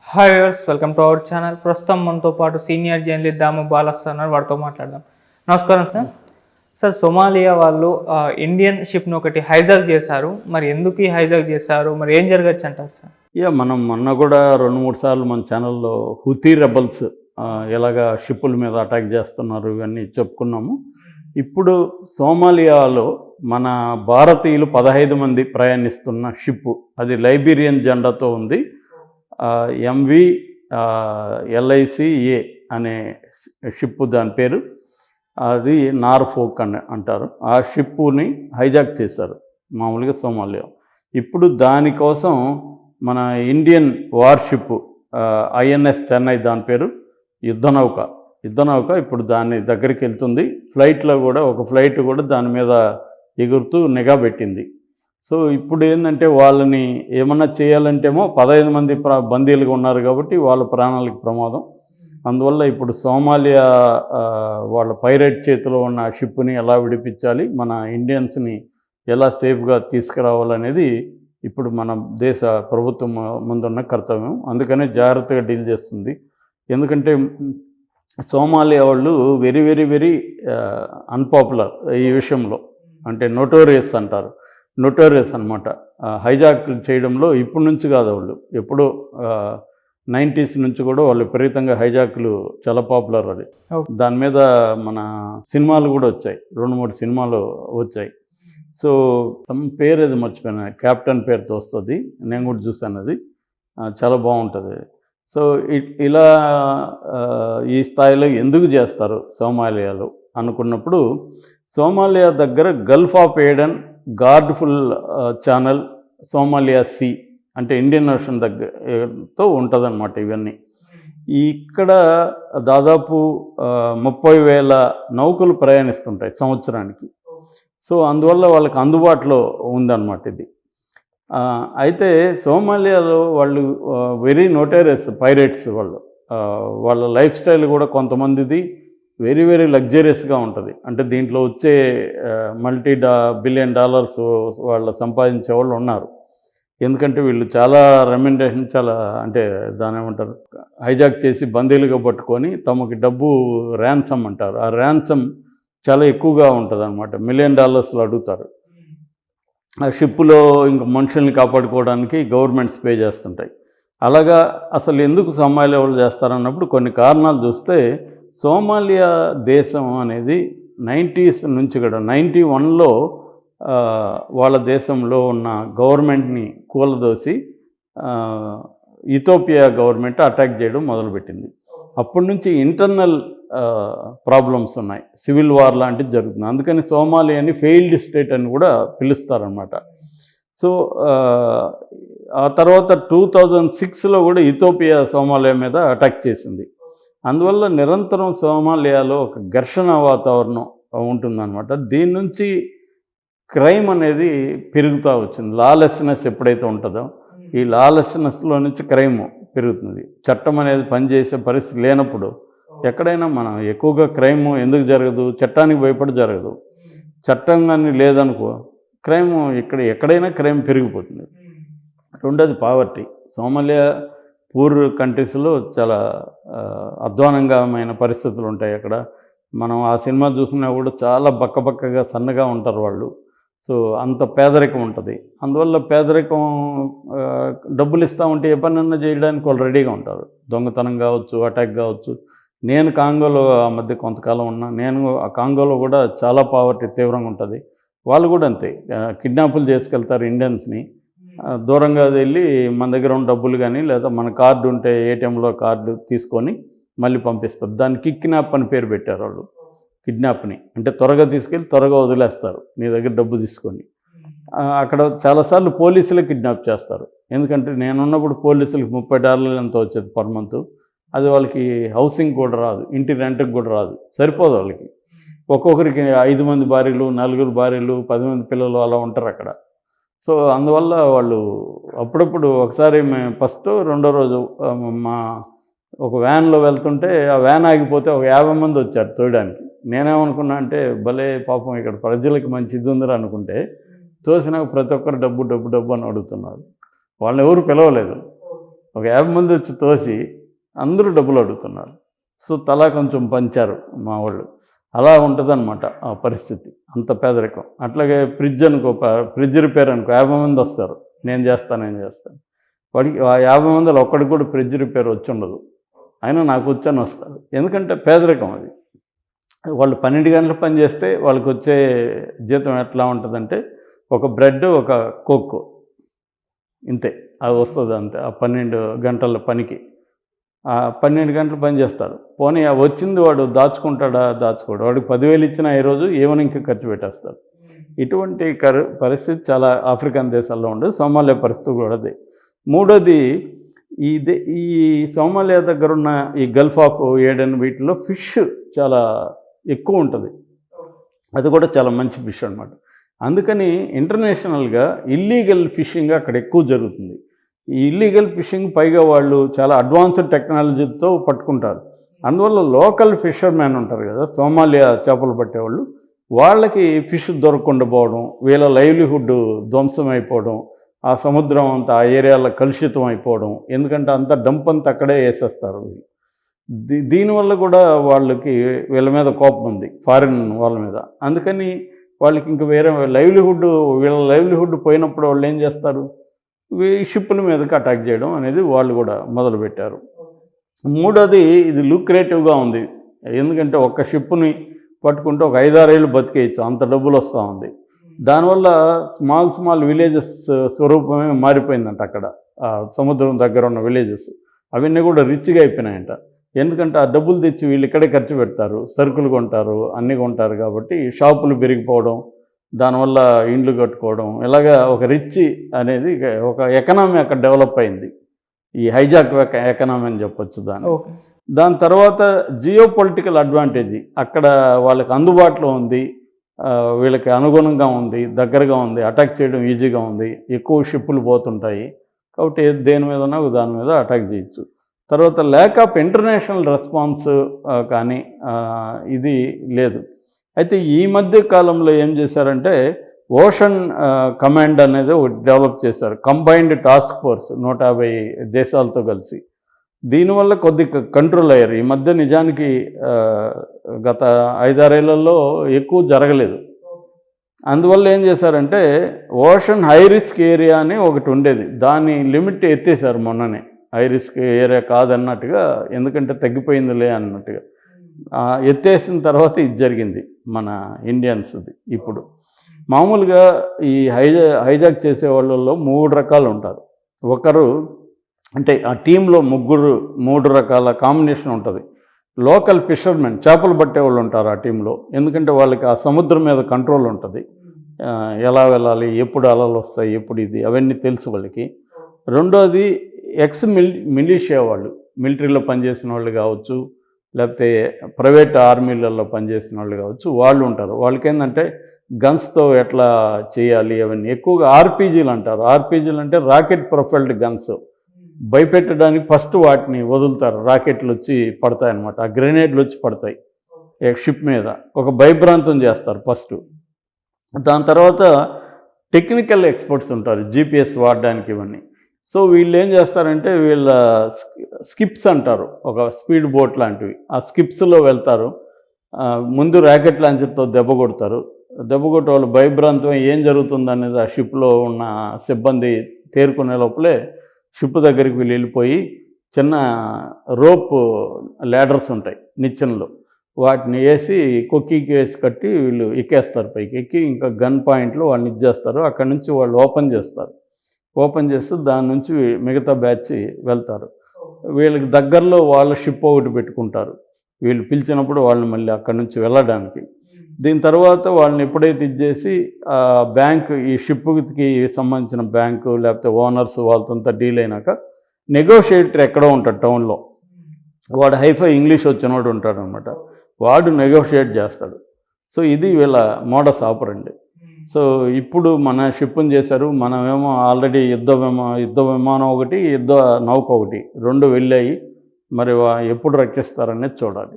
Hi viewers, welcome to our channel. ప్రస్తుతం మనతో పాటు సీనియర్ జర్నలిస్ట్ దాము బాలస్ ఉన్నారు. వాడితో మాట్లాడదాం. నమస్కారం సార్. సార్, సొమాలియా వాళ్ళు ఇండియన్ షిప్ను ఒకటి హైజాక్ చేశారు. మరి ఎందుకు ఈ హైజాక్ చేశారు? మరి ఏం జరగచ్చు అంటారు సార్? మనం మొన్న కూడా 2-3 సార్లు మన ఛానల్లో హుతీ రెబల్స్ ఎలాగా షిప్పుల మీద అటాక్ చేస్తున్నారు ఇవన్నీ చెప్పుకున్నాము. ఇప్పుడు సోమాలియాలో మన భారతీయులు 15 మంది ప్రయాణిస్తున్న షిప్పు, అది లైబీరియన్ జెండాతో ఉంది. ఎంవి LICA అనే షిప్పు దాని పేరు. అది నార్ఫోక్ అని అంటారు. ఆ షిప్పుని హైజాక్ చేశారు మామూలుగా సోమాలియా. ఇప్పుడు దానికోసం మన ఇండియన్ వార్షిప్ INS చెన్నై, దాని పేరు యుద్ధనౌక ఇప్పుడు దాని దగ్గరికి వెళ్తుంది. ఫ్లైట్లో కూడా ఒక ఫ్లైట్ కూడా దాని మీద ఎగురుతూ నిఘా పెట్టింది. సో ఇప్పుడు ఏంటంటే వాళ్ళని ఏమన్నా చేయాలంటేమో 15 మంది బందీలుగా ఉన్నారు కాబట్టి వాళ్ళ ప్రాణాలకు ప్రమాదం. అందువల్ల ఇప్పుడు సోమాలియా వాళ్ళ పైరేట్ చేతిలో ఉన్న షిప్ని ఎలా విడిపించాలి, మన ఇండియన్స్ని ఎలా సేఫ్గా తీసుకురావాలనేది ఇప్పుడు మన దేశ ప్రభుత్వం ముందున్న కర్తవ్యం. అందుకనే జాగ్రత్తగా డీల్ చేస్తుంది. ఎందుకంటే సోమాలియా వాళ్ళు వెరీ వెరీ వెరీ అన్పాపులర్ ఈ విషయంలో. అంటే నోటోరియస్ అంటారు. నోటోరియస్ అనమాట హైజాక్ చేయడంలో. ఇప్పటి నుంచి కాదు, వాళ్ళు ఎప్పుడో 90s నుంచి కూడా వాళ్ళు విపరీతంగా హైజాక్లు చాలా పాపులర్. అది దాని మీద మన సినిమాలు కూడా వచ్చాయి, 2-3 సినిమాలు వచ్చాయి. సో పేరు అది మర్చిపోయినా, క్యాప్టెన్ పేరుతో వస్తుంది, నేను కూడా చూశాను. అది చాలా బాగుంటుంది. సో ఇలా ఈ స్థాయిలో ఎందుకు చేస్తారు సోమాలియాలో అనుకున్నప్పుడు, సోమాలియా దగ్గర Gulf of Aden, Guardafui Channel, Somalia sea అంటే ఇండియన్ ఓషన్ దగ్గరతో ఉంటుందన్నమాట. ఇవన్నీ ఇక్కడ దాదాపు 30,000 నౌకలు ప్రయాణిస్తుంటాయి సంవత్సరానికి. సో అందువల్ల వాళ్ళకి అందుబాటులో ఉందన్నమాట ఇది. అయితే సోమాలియాలో వాళ్ళు వెరీ నోటోరియస్ పైరేట్స్. వాళ్ళ లైఫ్ స్టైల్ కూడా కొంతమందిది వెరీ వెరీ లగ్జరియస్గా ఉంటుంది. అంటే దీంట్లో వచ్చే బిలియన్ డాలర్స్ వాళ్ళు సంపాదించే వాళ్ళు ఉన్నారు. ఎందుకంటే వీళ్ళు చాలా రెమ్యునరేషన్, చాలా అంటే దాని ఏమంటారు, హైజాక్ చేసి బందీలుగా పట్టుకొని తమకి డబ్బు ర్యాన్సమ్ అంటారు. ఆ ర్యాన్సమ్ చాలా ఎక్కువగా ఉంటుంది అనమాట. $1 మిలియన్ అడుగుతారు. ఆ షిప్పులో ఇంకా మనుషుల్ని కాపాడుకోవడానికి గవర్నమెంట్స్ పే చేస్తుంటాయి. అలాగా అసలు ఎందుకు సోమాలియా వాళ్ళు చేస్తారన్నప్పుడు కొన్ని కారణాలు చూస్తే, సోమాలియా దేశం అనేది 90s నుంచి కూడా 91లో వాళ్ళ దేశంలో ఉన్న గవర్నమెంట్ని కూలదోసి ఇథియోపియా గవర్నమెంట్ అటాక్ చేయడం మొదలుపెట్టింది. అప్పటి నుంచి ఇంటర్నల్ ప్రాబ్లమ్స్ ఉన్నాయి, సివిల్ వార్ లాంటిది జరుగుతుంది. అందుకని సోమాలియాని ఫెయిల్డ్ స్టేట్ అని కూడా పిలుస్తారనమాట. సో ఆ తర్వాత 2006లో కూడా ఇథియోపియా సోమాలియా మీద అటాక్ చేసింది. అందువల్ల నిరంతరం సోమాలియాలో ఒక ఘర్షణ వాతావరణం ఉంటుందన్నమాట. దీని నుంచి క్రైమ్ అనేది పెరుగుతూ వచ్చింది. లాలెస్నెస్ ఎప్పుడైతే ఉంటుందో, ఈ లాలెస్నెస్లో నుంచి క్రైమ్ పెరుగుతుంది. చట్టం అనేది పనిచేసే పరిస్థితి లేనప్పుడు ఎక్కడైనా మనం ఎక్కువగా క్రైమ్ ఎందుకు జరగదు? చట్టానికి భయపడి జరగదు. చట్టం కానీ లేదనుకో క్రైమ్ ఎక్కడైనా క్రైమ్ పెరిగిపోతుంది. రెండోది పావర్టీ. సోమాలియా పూర్ కంట్రీస్లో చాలా అధ్వానంగామైన పరిస్థితులు ఉంటాయి అక్కడ. మనం ఆ సినిమా చూసినా కూడా చాలా బక్కగా సన్నగా ఉంటారు వాళ్ళు. సో అంత పేదరికం ఉంటుంది. అందువల్ల పేదరికం డబ్బులు ఇస్తూ ఉంటే ఏ పనన్నా చేయడానికి వాళ్ళు రెడీగా ఉంటారు. దొంగతనం కావచ్చు, అటాక్ కావచ్చు. నేను కాంగోలో ఆ మధ్య కొంతకాలం ఉన్నా. ఆ కాంగోలో కూడా చాలా పావర్టీ తీవ్రంగా ఉంటుంది. వాళ్ళు కూడా అంతే, కిడ్నాపులు చేసుకెళ్తారు ఇండియన్స్ని. దూరంగా వెళ్ళి మన దగ్గర ఉన్న డబ్బులు కానీ లేదా మన కార్డు ఉంటే ATMలో కార్డు తీసుకొని మళ్ళీ పంపిస్తారు. దాన్ని కిడ్నాప్ అని పేరు పెట్టారు వాళ్ళు. కిడ్నాప్ని అంటే త్వరగా తీసుకెళ్ళి త్వరగా వదిలేస్తారు నీ దగ్గర డబ్బు తీసుకొని. అక్కడ చాలాసార్లు పోలీసులు కిడ్నాప్ చేస్తారు. ఎందుకంటే నేనున్నప్పుడు పోలీసులకు $30 ఎంతో వచ్చేది పర్ మంత్. అది వాళ్ళకి హౌసింగ్ కూడా రాదు, ఇంటి రెంట్కి కూడా రాదు, సరిపోదు వాళ్ళకి. ఒక్కొక్కరికి 5 మంది భార్యలు, 4 భార్యలు, 10 మంది పిల్లలు అలా ఉంటారు అక్కడ. సో అందువల్ల వాళ్ళు అప్పుడప్పుడు ఒకసారి మేము రెండో రోజు ఒక వ్యాన్లో వెళ్తుంటే ఆ వ్యాన్ ఆగిపోతే ఒక 50 మంది వచ్చారు తోయడానికి. నేనేమనుకున్నా అంటే భలే పాపం ఇక్కడ ప్రజలకు మంచి ఇది ఉందిరా అనుకుంటే, చూసినాక ప్రతి ఒక్కరు డబ్బు అని అడుగుతున్నారు. వాళ్ళని ఎవరు పిలవలేదు. ఒక 50 మంది వచ్చి తోసి అందరూ డబ్బులు అడుగుతున్నారు. సో తలా కొంచెం పంచారు మా వాళ్ళు. అలా ఉంటుందన్నమాట ఆ పరిస్థితి, అంత పేదరికం. అట్లాగే ఫ్రిడ్జ్ అనుకో, ఫ్రిడ్జ్ రిపేర్ అనుకో, 50 మంది వస్తారు, నేను చేస్తాను. వాడికి ఆ 50 మందిలో ఒక్కడికి కూడా ఫ్రిడ్జ్ రిపేర్ వచ్చి ఉండదు, అయినా నాకు వచ్చని వస్తారు. ఎందుకంటే పేదరికం అది. వాళ్ళు 12 గంటలు పని చేస్తే వాళ్ళకి వచ్చే జీతం ఎట్లా ఉంటుందంటే ఒక బ్రెడ్, ఒక కోక్, ఇంతే అది వస్తుంది అంతే. ఆ 12 గంటల పనికి 12 గంటలు పని చేస్తారు. పోనీ వచ్చింది వాడు దాచుకుంటాడా? దాచుకోడు. వాడికి 10,000 ఇచ్చినా ఈరోజు ఈవినింగ్కి ఖర్చు పెట్టేస్తారు. ఇటువంటి పరిస్థితి చాలా ఆఫ్రికన్ దేశాల్లో ఉండదు. సోమాలియా పరిస్థితి కూడా అదే. మూడోది, ఈ సోమాలియా దగ్గర ఉన్న ఈ గల్ఫ్ ఆఫ్ ఏడెన్ వీటిలో ఫిష్ చాలా ఎక్కువ ఉంటుంది. అది కూడా చాలా మంచి ఫిష్ అనమాట. అందుకని ఇంటర్నేషనల్గా ఇల్లీగల్ ఫిషింగ్ అక్కడ ఎక్కువ జరుగుతుంది. ఈ ఇల్లీగల్ ఫిషింగ్ పైగా వాళ్ళు చాలా అడ్వాన్స్డ్ టెక్నాలజీతో పట్టుకుంటారు. అందువల్ల లోకల్ ఫిషర్మెన్ ఉంటారు కదా, సోమాలియా చేపలు పట్టేవాళ్ళు, వాళ్ళకి ఫిష్ దొరకకుండా పోవడం, వీళ్ళ లైవ్లీహుడ్ ధ్వంసం అయిపోవడం, ఆ సముద్రం అంతా ఆ ఏరియాలో కలుషితం అయిపోవడం. ఎందుకంటే అంతా డంప్ అంతా అక్కడే వేసేస్తారు వీళ్ళు. దీనివల్ల కూడా వాళ్ళకి వీళ్ళ మీద కోపం ఉంది, ఫారిన్ వాళ్ళ మీద. అందుకని వాళ్ళకి ఇంక వేరే వీళ్ళ లైవ్లీహుడ్ పోయినప్పుడు వాళ్ళు ఏం చేస్తారు, షిప్పుల మీదకి అటాక్ చేయడం అనేది వాళ్ళు కూడా మొదలుపెట్టారు. మూడోది, ఇది లూక్రేటివ్గా ఉంది. ఎందుకంటే ఒక్క షిప్పుని పట్టుకుంటే ఒక 5-6 ఏళ్ళు బతికేయచ్చు, అంత డబ్బులు వస్తూ ఉంది. దానివల్ల స్మాల్ విలేజెస్ స్వరూపమే మారిపోయిందంట. అక్కడ సముద్రం దగ్గర ఉన్న విలేజెస్ అవన్నీ కూడా రిచ్గా అయిపోయినాయంట. ఎందుకంటే ఆ డబ్బులు తెచ్చి వీళ్ళు ఇక్కడే ఖర్చు పెడతారు, సరుకులు కొంటారు, అన్నీ కొంటారు. కాబట్టి షాపులు పెరిగిపోవడం, దానివల్ల ఇండ్లు కట్టుకోవడం, ఇలాగా ఒక రిచ్ అనేది ఒక ఎకనామీ అక్కడ డెవలప్ అయింది. ఈ హైజాక్ ఎకనామీ అని చెప్పొచ్చు దాన్ని. దాని తర్వాత జియో పొలిటికల్ అడ్వాంటేజ్ అక్కడ వాళ్ళకి అందుబాటులో ఉంది, వీళ్ళకి అనుగుణంగా ఉంది, దగ్గరగా ఉంది, అటాక్ చేయడం ఈజీగా ఉంది, ఎక్కువ షిప్పులు పోతుంటాయి. కాబట్టి దేని మీద ఉన్నా దాని మీద అటాక్ చేయొచ్చు. తర్వాత ల్యాక్ ఆఫ్ ఇంటర్నేషనల్ రెస్పాన్స్ కానీ ఇది లేదు. అయితే ఈ మధ్య కాలంలో ఏం చేశారంటే ఓషన్ కమాండ్ అనేది ఒకటి డెవలప్ చేశారు, కంబైన్డ్ టాస్క్ ఫోర్స్ 150 దేశాలతో కలిసి. దీనివల్ల కొద్ది కంట్రోల్ అయ్యారు. ఈ మధ్య నిజానికి గత 5-6 ఏళ్లలో ఎక్కువ జరగలేదు. అందువల్ల ఏం చేశారంటే ఓషన్ హై రిస్క్ ఏరియా అని ఒకటి ఉండేది, దాని లిమిట్ ఎత్తేసారు మొన్ననే. హై రిస్క్ ఏరియా కాదన్నట్టుగా, ఎందుకంటే తగ్గిపోయిందిలే అన్నట్టుగా ఎత్తేసిన తర్వాత ఇది జరిగింది మన ఇండియన్స్ది. ఇప్పుడు మామూలుగా ఈ హైజాక్ చేసే వాళ్ళల్లో 3 రకాలు ఉంటారు. ఒకరు అంటే ఆ టీంలో 3 రకాల కాంబినేషన్ ఉంటుంది. లోకల్ ఫిషర్మెన్, చేపలు పట్టేవాళ్ళు ఉంటారు ఆ టీంలో. ఎందుకంటే వాళ్ళకి ఆ సముద్రం మీద కంట్రోల్ ఉంటుంది, ఎలా వెళ్ళాలి, ఎప్పుడు అలలు వస్తాయి, ఎప్పుడు ఇది అవన్నీ తెలుసు వాళ్ళకి. రెండోది మిలిషియా వాళ్ళు, మిలిటరీలో పనిచేసిన వాళ్ళు కావచ్చు, లేకపోతే ప్రైవేట్ ఆర్మీలలో పనిచేసిన వాళ్ళు కావచ్చు, వాళ్ళు ఉంటారు. వాళ్ళకి ఏంటంటే గన్స్తో ఎట్లా చేయాలి అవన్నీ. ఎక్కువగా ఆర్పీజీలు అంటారు. ఆర్పీజీలు అంటే రాకెట్ ప్రొఫైల్డ్ గన్స్. భయపెట్టడానికి ఫస్ట్ వాటిని వదులుతారు, రాకెట్లు వచ్చి పడతాయి అన్నమాట, ఆ గ్రెనేడ్లు వచ్చి పడతాయి షిప్ మీద. ఒక భయభ్రాంతం చేస్తారు ఫస్ట్. దాని తర్వాత టెక్నికల్ ఎక్స్పర్ట్స్ ఉంటారు, జీపీఎస్ వాడడానికి ఇవన్నీ. సో వీళ్ళు ఏం చేస్తారంటే వీళ్ళ స్కిప్స్ అంటారు, ఒక స్పీడ్ బోట్ లాంటివి. ఆ స్కిప్స్లో వెళ్తారు, ముందు ర్యాకెట్ లాంచర్తో దెబ్బ కొడతారు. దెబ్బ కొట్టి వాళ్ళు భయభ్రాంతం ఏం జరుగుతుందనేది ఆ షిప్లో ఉన్న సిబ్బంది తేరుకునే లోపలే షిప్ దగ్గరికి వీళ్ళు వెళ్ళిపోయి చిన్న రోప్ ల్యాడర్స్ ఉంటాయి నిచ్చెనలు, వాటిని వేసి కొక్కికి వేసి కట్టి వీళ్ళు ఎక్కేస్తారు. పైకి ఎక్కి ఇంకా గన్ పాయింట్లో వాళ్ళని ఇచ్చేస్తారు. అక్కడి నుంచి వాళ్ళు ఓపెన్ చేస్తే దాని నుంచి మిగతా బ్యాచ్ వెళ్తారు. వీళ్ళకి దగ్గరలో వాళ్ళ షిప్ ఒకటి పెట్టుకుంటారు, వీళ్ళు పిలిచినప్పుడు వాళ్ళని మళ్ళీ అక్కడి నుంచి వెళ్ళడానికి. దీని తర్వాత వాళ్ళని ఎప్పుడైతే ఇచ్చేసి బ్యాంకు, ఈ షిప్కి సంబంధించిన బ్యాంకు లేకపోతే ఓనర్స్ వాళ్ళతో డీల్ అయినాక నెగోషియేటర్ ఎక్కడో ఉంటాడు టౌన్లో, వాడు హైఫై ఇంగ్లీష్ వచ్చినోడు ఉంటాడు అనమాట, వాడు నెగోషియేట్ చేస్తాడు. సో ఇది వీళ్ళ మోడస్ ఆపరండి. సో ఇప్పుడు మన షిప్ని చేశారు, మనమేమో ఆల్రెడీ యుద్ధ విమానం ఒకటి, యుద్ధ నౌక ఒకటి, 2 వెళ్ళాయి. మరి ఎప్పుడు రక్షిస్తారనేది చూడాలి.